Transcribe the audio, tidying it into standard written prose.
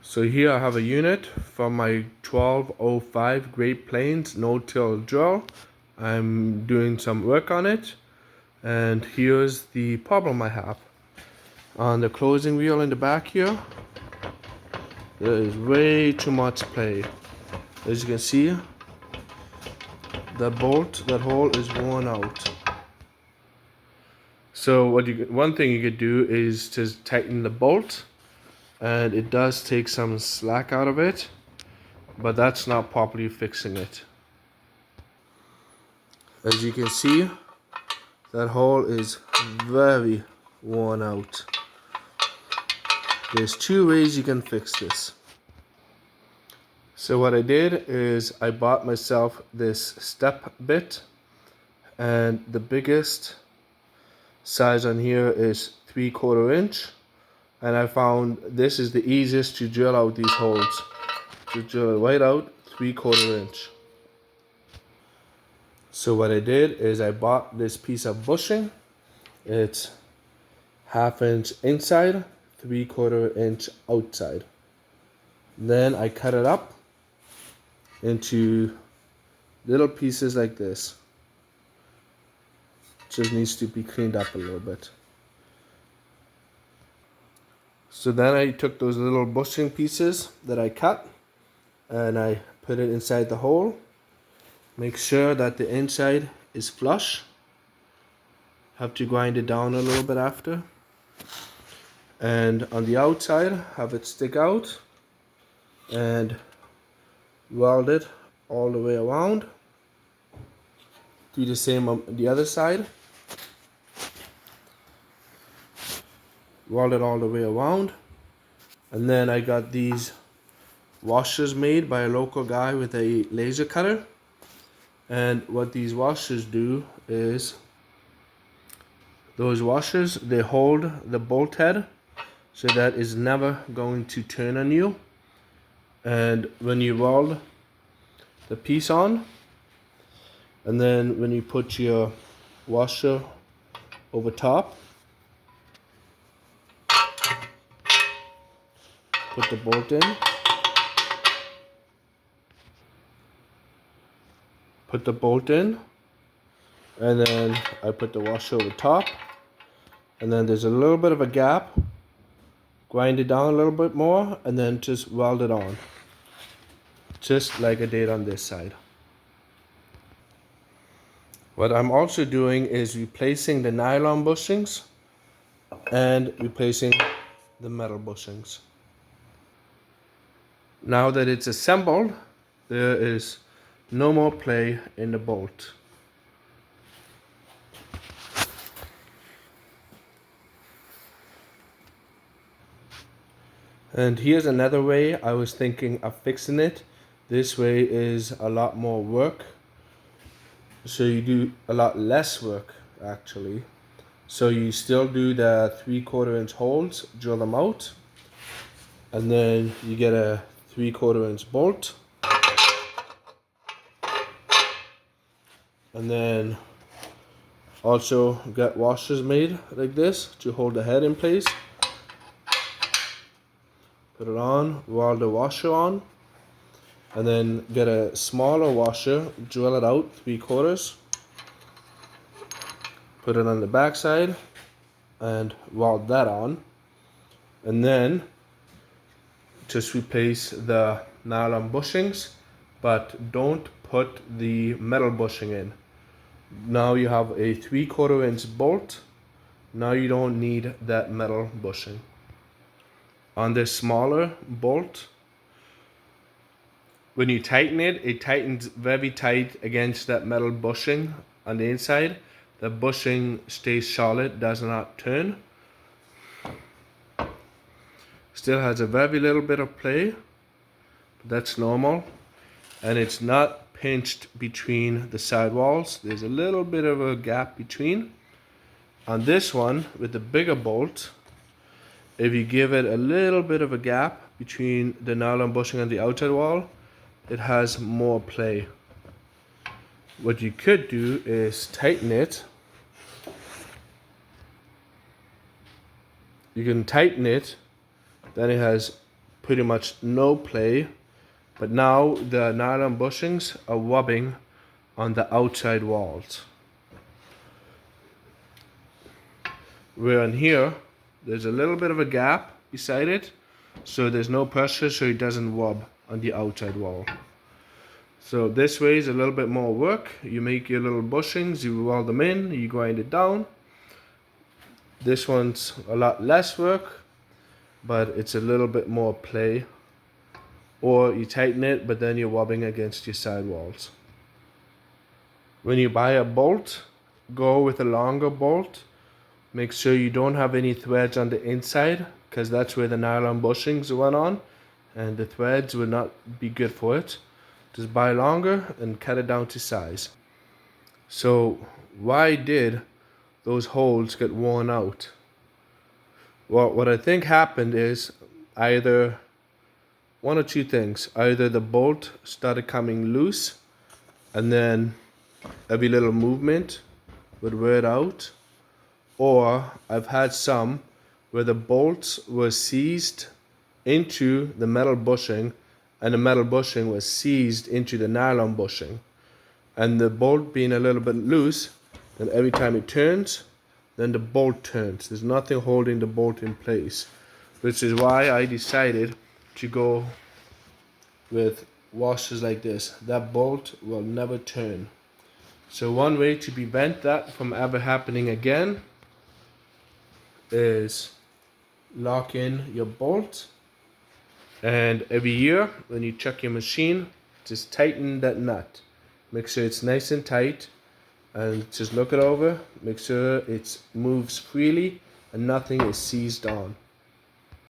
So here I have a unit from my 1205 Great Plains no-till drill. I'm doing some work on it, and here's the problem I have. On the closing wheel in the back here, there is way too much play. As you can see, that hole is worn out. So one thing you could do is to tighten the bolt, and it does take some slack out of it, but that's not properly fixing it. As you can see, that hole is very worn out. There's two ways you can fix this. So what I did is I bought myself this step bit, and the biggest size on here is 3/4 inch, and I found this is the easiest to drill out these holes. To drill it right out 3/4 inch. So what I did is I bought this piece of bushing. It's 1/2 inch inside, 3/4 inch outside. Then I cut it up into little pieces like this. Just needs to be cleaned up a little bit. So then I took those little bushing pieces that I cut and I put it inside the hole. Make sure that the inside is flush. Have to grind it down a little bit after. And on the outside, have it stick out and weld it all the way around. Do the same on the other side. Weld it all the way around. And then I got these washers made by a local guy with a laser cutter. And what these washers do is, those washers, they hold the bolt head so that it's never going to turn on you. And when you weld the piece on, and then when you put your washer over top, put the bolt in, put the bolt in, and then I put the washer over top, and then there's a little bit of a gap. Grind it down a little bit more, and then just weld it on, just like I did on this side. What I'm also doing is replacing the nylon bushings and replacing the metal bushings. Now that it's assembled, there is no more play in the bolt. And here's another way I was thinking of fixing it. This way is a lot more work. So you do a lot less work actually. So you still do the 3/4 inch holes, drill them out, and then you get a 3/4 inch bolt. And then also get washers made like this to hold the head in place. Put it on, weld the washer on, and then get a smaller washer, drill it out 3/4. Put it on the back side and weld that on, and then just replace the nylon bushings, but don't put the metal bushing in. Now you have a 3/4 inch bolt. Now you don't need that metal bushing. On this smaller bolt, when you tighten it, it tightens very tight against that metal bushing on the inside. The bushing stays solid, does not turn. Still has a very little bit of play, but that's normal. And it's not pinched between the sidewalls. There's a little bit of a gap between. On this one, with the bigger bolt, if you give it a little bit of a gap between the nylon bushing and the outside wall, it has more play. What you could do is tighten it. You can tighten it, then it has pretty much no play, but now the nylon bushings are wobbing on the outside walls. Where in here, there's a little bit of a gap beside it, so there's no pressure, so it doesn't wob on the outside wall. So this way is a little bit more work. You make your little bushings, you weld them in, you grind it down. This one's a lot less work, but it's a little bit more play. Or you tighten it, but then you're wobbing against your sidewalls. When you buy a bolt, go with a longer bolt. Make sure you don't have any threads on the inside, because that's where the nylon bushings run on, and the threads will not be good for it. Just buy longer and cut it down to size. So why did those holes get worn out? Well, what I think happened is either one or two things. Either the bolt started coming loose, and then every little movement would wear it out, or I've had some where the bolts were seized into the metal bushing, and the metal bushing was seized into the nylon bushing, and the bolt being a little bit loose, and every time it turns, then the bolt turns. There's nothing holding the bolt in place, which is why I decided to go with washers like this. That bolt will never turn. So one way to prevent that from ever happening again is lock in your bolt, and every year when you check your machine, just tighten that nut. Make sure it's nice and tight, and just look it over. Make sure it moves freely and nothing is seized on.